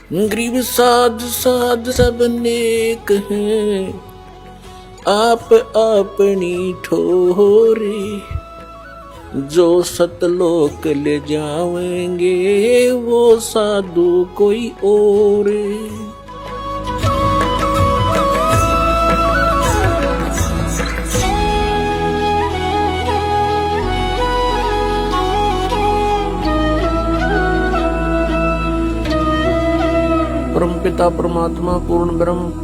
गरीब साध साध सब नेक हैं, आप अपनी ठोरे। जो सतलोक ले जाएंगे वो साधु कोई और। परमपिता परमात्मा पूर्ण ब्रह्म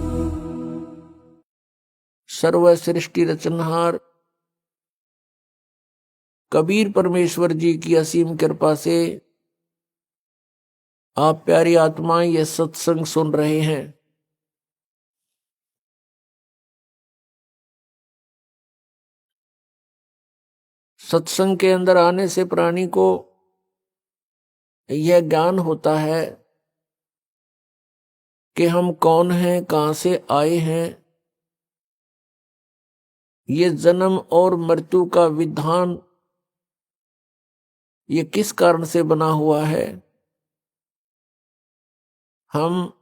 सर्व सृष्टि रचनहार कबीर परमेश्वर जी की असीम कृपा से आप प्यारी आत्माएं ये सत्संग सुन रहे हैं। सत्संग के अंदर आने से प्राणी को यह ज्ञान होता है कि हम कौन हैं, कहां से आए हैं। ये जन्म और मृत्यु का विधान ये किस कारण से बना हुआ है। हम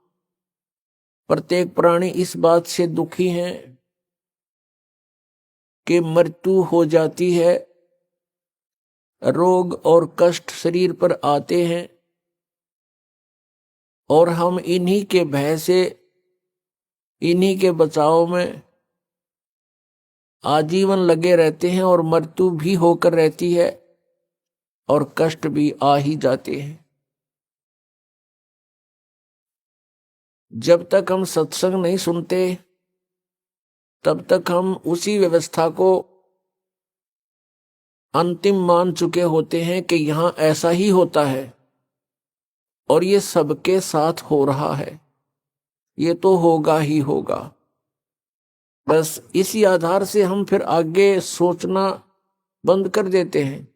प्रत्येक प्राणी इस बात से दुखी हैं कि मृत्यु हो जाती है, रोग और कष्ट शरीर पर आते हैं और हम इन्हीं के भय से, इन्हीं के बचाव में आजीवन लगे रहते हैं और मृत्यु भी होकर रहती है और कष्ट भी आ ही जाते हैं। जब तक हम सत्संग नहीं सुनते तब तक हम उसी व्यवस्था को अंतिम मान चुके होते हैं कि यहां ऐसा ही होता है और ये सबके साथ हो रहा है, ये तो होगा ही होगा। बस इसी आधार से हम फिर आगे सोचना बंद कर देते हैं।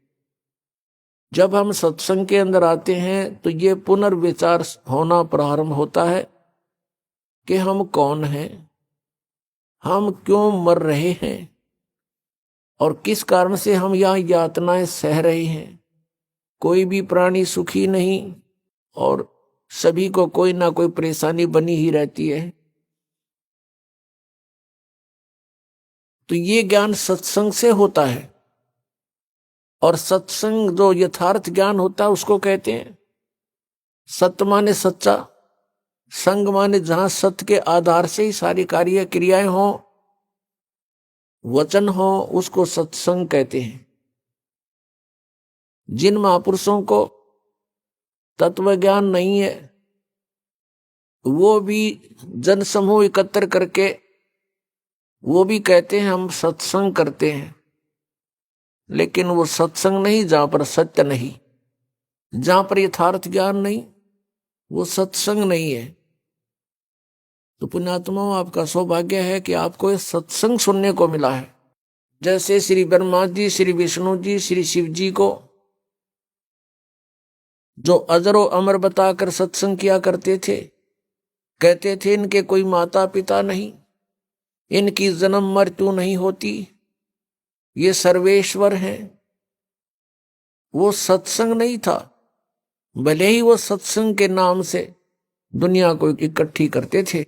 जब हम सत्संग के अंदर आते हैं तो ये पुनर्विचार होना प्रारंभ होता है कि हम कौन हैं, हम क्यों मर रहे हैं और किस कारण से हम यहाँ यातनाएं सह रहे हैं। कोई भी प्राणी सुखी नहीं और सभी को कोई ना कोई परेशानी बनी ही रहती है। तो ये ज्ञान सत्संग से होता है और सत्संग जो यथार्थ ज्ञान होता है उसको कहते हैं सत्य माने सच्चा, संग माने जहां सत्य के आधार से ही सारी कार्य क्रियाएं हो, वचन हो, उसको सत्संग कहते हैं। जिन महापुरुषों को तत्व ज्ञान नहीं है वो भी जन समूह एकत्र करके वो भी कहते हैं हम सत्संग करते हैं, लेकिन वो सत्संग नहीं जहां पर सत्य नहीं, जहां पर यथार्थ ज्ञान नहीं, वो सत्संग नहीं है। तो पुण्यात्माओं, आपका सौभाग्य है कि आपको ये सत्संग सुनने को मिला है। जैसे श्री ब्रह्मा जी, श्री विष्णु जी, श्री शिव जी को जो अजरो अमर बताकर सत्संग किया करते थे, कहते थे इनके कोई माता पिता नहीं, इनकी जन्म मृत्यु नहीं होती, ये सर्वेश्वर हैं। वो सत्संग नहीं था, भले ही वो सत्संग के नाम से दुनिया को इकट्ठी करते थे।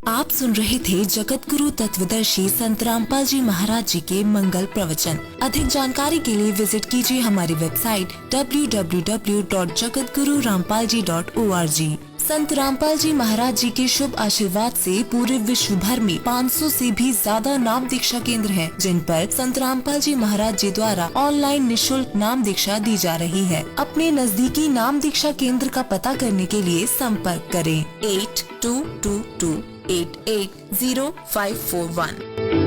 आप सुन रहे थे जगत गुरु तत्वदर्शी संत रामपाल जी महाराज जी के मंगल प्रवचन। अधिक जानकारी के लिए विजिट कीजिए हमारी वेबसाइट www.jagatgururampalji.org। संत रामपाल जी महाराज जी के शुभ आशीर्वाद से पूरे विश्व भर में 500 से भी ज्यादा नाम दीक्षा केंद्र हैं, जिन पर संत रामपाल जी महाराज जी द्वारा ऑनलाइन निशुल्क नाम दीक्षा दी जा रही है। अपने नजदीकी नाम दीक्षा केंद्र का पता करने के लिए संपर्क करें 8222880541।